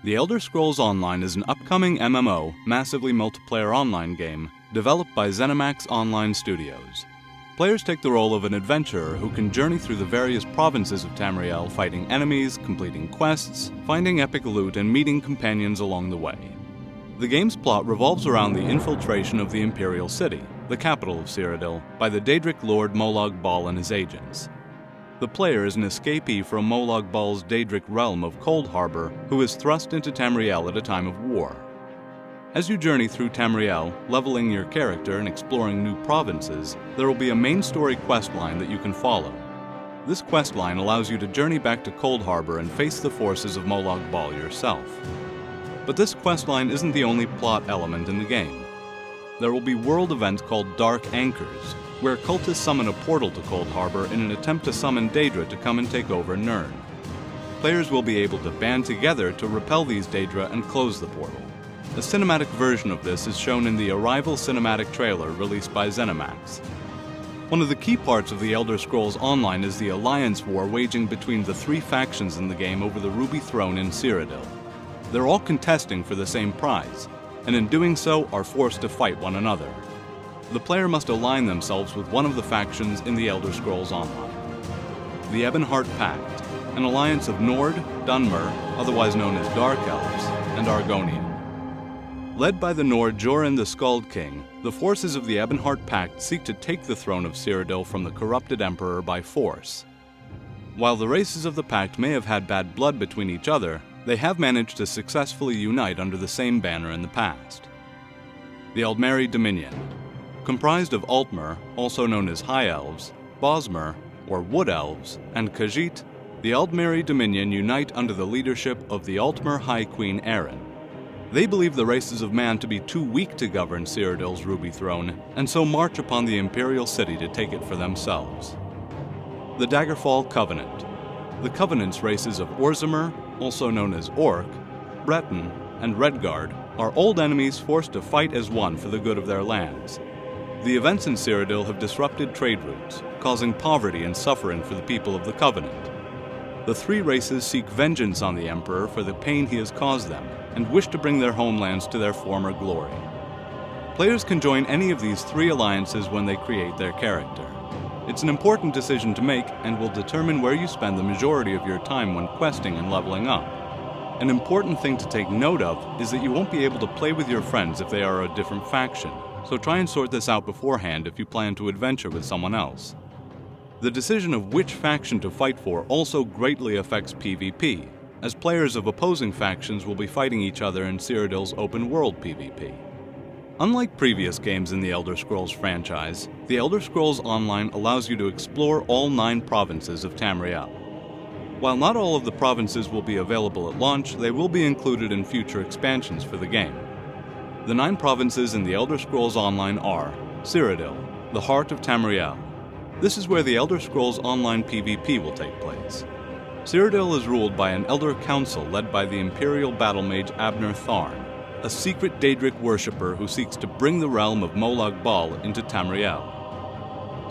The Elder Scrolls Online is an upcoming MMO, massively multiplayer online game, developed by ZeniMax Online Studios. Players take the role of an adventurer who can journey through the various provinces of Tamriel, fighting enemies, completing quests, finding epic loot, and meeting companions along the way. The game's plot revolves around the infiltration of the Imperial City, the capital of Cyrodiil, by the Daedric Lord Molag Bal and his agents. The player is an escapee from Molag Bal's Daedric realm of Cold Harbor who is thrust into Tamriel at a time of war. As you journey through Tamriel, leveling your character and exploring new provinces, there will be a main story questline that you can follow. This questline allows you to journey back to Cold Harbor and face the forces of Molag Bal yourself. But this questline isn't the only plot element in the game. There will be world events called Dark Anchors, where cultists summon a portal to Cold Harbor in an attempt to summon Daedra to come and take over Nirn. Players will be able to band together to repel these Daedra and close the portal. A cinematic version of this is shown in the Arrival cinematic trailer released by ZeniMax. One of the key parts of the Elder Scrolls Online is the alliance war waging between the three factions in the game over the Ruby Throne in Cyrodiil. They're all contesting for the same prize, and in doing so are forced to fight one another. The player must align themselves with one of the factions in the Elder Scrolls Online. The Ebonheart Pact, an alliance of Nord, Dunmer, otherwise known as Dark Elves, and Argonian. Led by the Nord Joran the Skald King, the forces of the Ebonheart Pact seek to take the throne of Cyrodiil from the corrupted Emperor by force. While the races of the Pact may have had bad blood between each other, they have managed to successfully unite under the same banner in the past. The Aldmeri Dominion. Comprised of Altmer, also known as High Elves, Bosmer, or Wood Elves, and Khajiit, the Aldmeri Dominion unite under the leadership of the Altmer High Queen Erin. They believe the races of man to be too weak to govern Cyrodiil's Ruby Throne, and so march upon the Imperial City to take it for themselves. The Daggerfall Covenant. The Covenant's races of Orzamer, also known as Orc, Breton, and Redguard, are old enemies forced to fight as one for the good of their lands. The events in Cyrodiil have disrupted trade routes, causing poverty and suffering for the people of the Covenant. The three races seek vengeance on the Emperor for the pain he has caused them, and wish to bring their homelands to their former glory. Players can join any of these three alliances when they create their character. It's an important decision to make and will determine where you spend the majority of your time when questing and leveling up. An important thing to take note of is that you won't be able to play with your friends if they are a different faction, so try and sort this out beforehand if you plan to adventure with someone else. The decision of which faction to fight for also greatly affects PvP, as players of opposing factions will be fighting each other in Cyrodiil's open-world PvP. Unlike previous games in the Elder Scrolls franchise, the Elder Scrolls Online allows you to explore all 9 provinces of Tamriel. While not all of the provinces will be available at launch, they will be included in future expansions for the game. The 9 provinces in the Elder Scrolls Online are Cyrodiil, the heart of Tamriel. This is where the Elder Scrolls Online PvP will take place. Cyrodiil is ruled by an Elder Council led by the Imperial battle mage Abner Tharn, a secret Daedric worshipper who seeks to bring the realm of Molag Bal into Tamriel.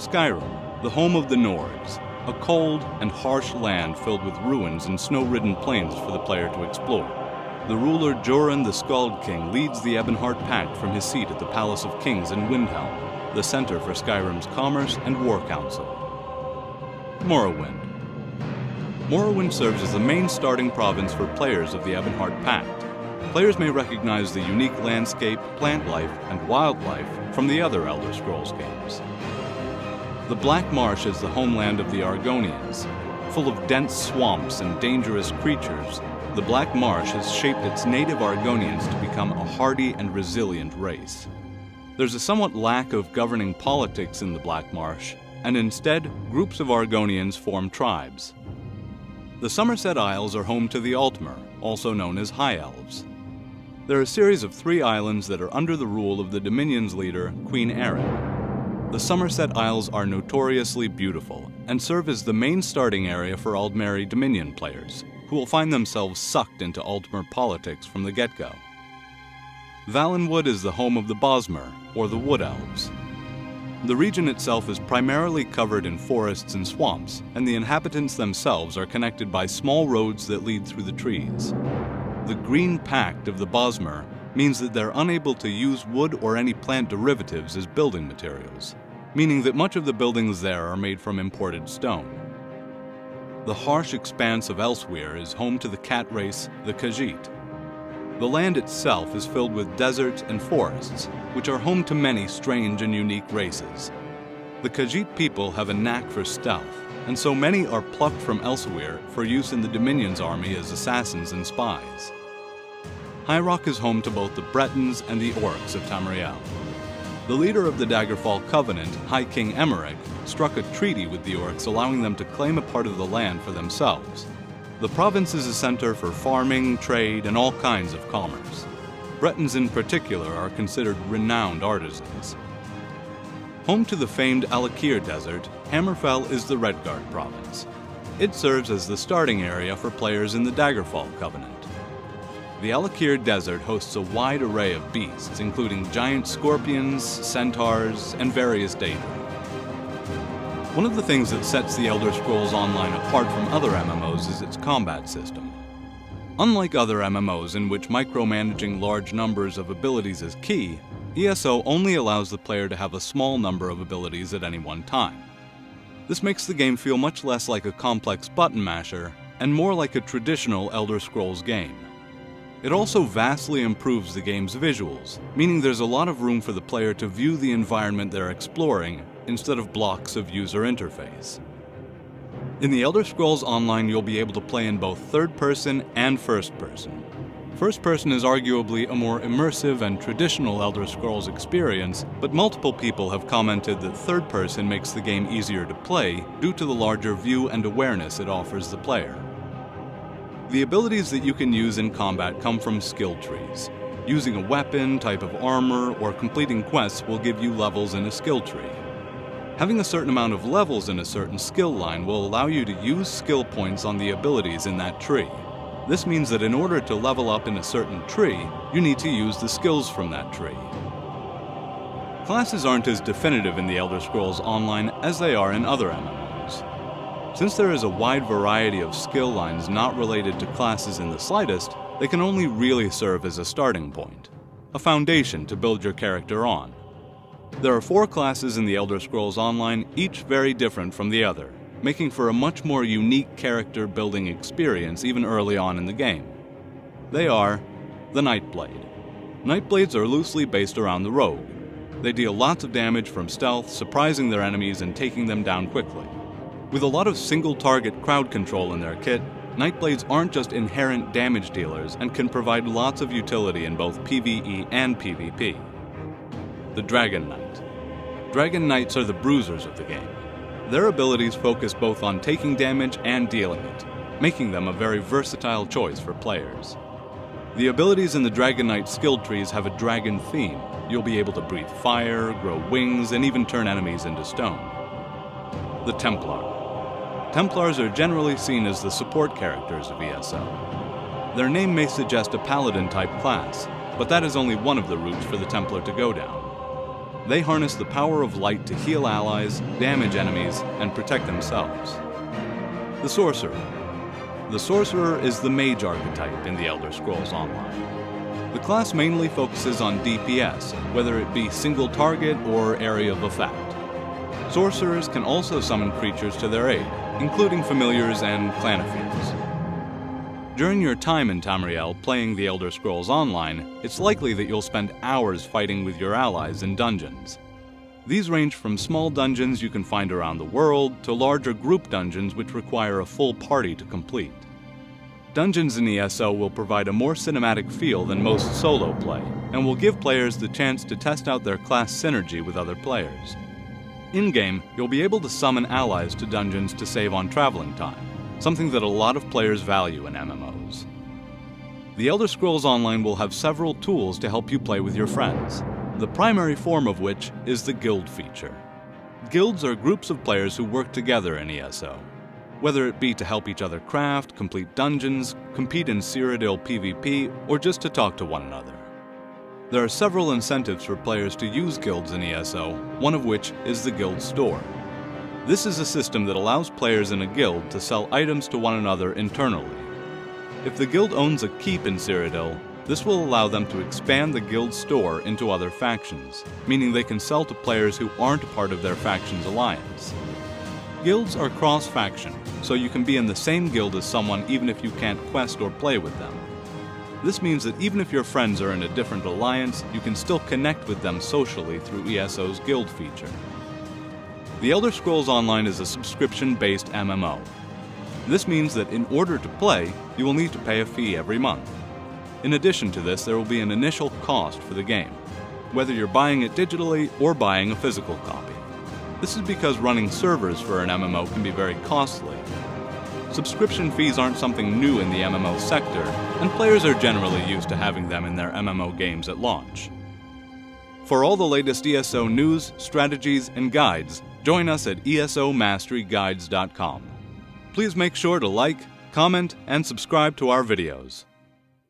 Skyrim, the home of the Nords, a cold and harsh land filled with ruins and snow-ridden plains for the player to explore. The ruler Joran the Skald King leads the Ebonheart Pact from his seat at the Palace of Kings in Windhelm, the center for Skyrim's commerce and war council. Morrowind. Morrowind serves as the main starting province for players of the Ebonheart Pact. Players may recognize the unique landscape, plant life, and wildlife from the other Elder Scrolls games. The Black Marsh is the homeland of the Argonians. Full of dense swamps and dangerous creatures, the Black Marsh has shaped its native Argonians to become a hardy and resilient race. There's a somewhat lack of governing politics in the Black Marsh, and instead, groups of Argonians form tribes. The Somerset Isles are home to the Altmer, also known as High Elves. They're a series of 3 islands that are under the rule of the Dominion's leader, Queen Erin. The Somerset Isles are notoriously beautiful, and serve as the main starting area for Aldmeri Dominion players, who will find themselves sucked into Altmer politics from the get-go. Valenwood is the home of the Bosmer, or the Wood Elves. The region itself is primarily covered in forests and swamps, and the inhabitants themselves are connected by small roads that lead through the trees. The green pact of the Bosmer means that they're unable to use wood or any plant derivatives as building materials, meaning that much of the buildings there are made from imported stone. The harsh expanse of Elsewhere is home to the cat race, the Khajiit. The land itself is filled with deserts and forests, which are home to many strange and unique races. The Khajiit people have a knack for stealth, and so many are plucked from Elsewhere for use in the Dominion's army as assassins and spies. High Rock is home to both the Bretons and the Orcs of Tamriel. The leader of the Daggerfall Covenant, High King Emmerich, struck a treaty with the Orcs allowing them to claim a part of the land for themselves. The province is a center for farming, trade, and all kinds of commerce. Bretons in particular are considered renowned artisans. Home to the famed Alakir Desert, Hammerfell is the Redguard province. It serves as the starting area for players in the Daggerfall Covenant. The Alakir Desert hosts a wide array of beasts, including giant scorpions, centaurs, and various daedra. One of the things that sets the Elder Scrolls Online apart from other MMOs is its combat system. Unlike other MMOs in which micromanaging large numbers of abilities is key, ESO only allows the player to have a small number of abilities at any one time. This makes the game feel much less like a complex button masher and more like a traditional Elder Scrolls game. It also vastly improves the game's visuals, meaning there's a lot of room for the player to view the environment they're exploring instead of blocks of user interface. In the Elder Scrolls Online, you'll be able to play in both third-person and first-person. First-person is arguably a more immersive and traditional Elder Scrolls experience, but multiple people have commented that third-person makes the game easier to play due to the larger view and awareness it offers the player. The abilities that you can use in combat come from skill trees. Using a weapon, type of armor, or completing quests will give you levels in a skill tree. Having a certain amount of levels in a certain skill line will allow you to use skill points on the abilities in that tree. This means that in order to level up in a certain tree, you need to use the skills from that tree. Classes aren't as definitive in the Elder Scrolls Online as they are in other MMOs. Since there is a wide variety of skill lines not related to classes in the slightest, they can only really serve as a starting point, a foundation to build your character on. There are 4 classes in the Elder Scrolls Online, each very different from the other, making for a much more unique character building experience even early on in the game. They are the Nightblade. Nightblades are loosely based around the Rogue. They deal lots of damage from stealth, surprising their enemies and taking them down quickly. With a lot of single-target crowd control in their kit, Nightblades aren't just inherent damage dealers and can provide lots of utility in both PvE and PvP. The Dragon Knight. Dragon Knights are the bruisers of the game. Their abilities focus both on taking damage and dealing it, making them a very versatile choice for players. The abilities in the Dragon Knight skill trees have a dragon theme. You'll be able to breathe fire, grow wings, and even turn enemies into stone. The Templar. Templars are generally seen as the support characters of ESO. Their name may suggest a paladin-type class, but that is only one of the routes for the Templar to go down. They harness the power of light to heal allies, damage enemies, and protect themselves. The Sorcerer. The Sorcerer is the mage archetype in the Elder Scrolls Online. The class mainly focuses on DPS, whether it be single target or area of effect. Sorcerers can also summon creatures to their aid, including familiars and clanophiles. During your time in Tamriel playing the Elder Scrolls Online, it's likely that you'll spend hours fighting with your allies in dungeons. These range from small dungeons you can find around the world to larger group dungeons which require a full party to complete. Dungeons in ESO will provide a more cinematic feel than most solo play, and will give players the chance to test out their class synergy with other players. In-game, you'll be able to summon allies to dungeons to save on traveling time, something that a lot of players value in MMOs. The Elder Scrolls Online will have several tools to help you play with your friends, the primary form of which is the guild feature. Guilds are groups of players who work together in ESO, whether it be to help each other craft, complete dungeons, compete in Cyrodiil PvP, or just to talk to one another. There are several incentives for players to use guilds in ESO, one of which is the guild store. This is a system that allows players in a guild to sell items to one another internally. If the guild owns a keep in Cyrodiil, this will allow them to expand the guild store into other factions, meaning they can sell to players who aren't part of their faction's alliance. Guilds are cross-faction, so you can be in the same guild as someone even if you can't quest or play with them. This means that even if your friends are in a different alliance, you can still connect with them socially through ESO's guild feature. The Elder Scrolls Online is a subscription-based MMO. This means that in order to play, you will need to pay a fee every month. In addition to this, there will be an initial cost for the game, whether you're buying it digitally or buying a physical copy. This is because running servers for an MMO can be very costly. Subscription fees aren't something new in the MMO sector, and players are generally used to having them in their MMO games at launch. For all the latest ESO news, strategies, and guides, join us at ESOMasteryGuides.com. Please make sure to like, comment, and subscribe to our videos.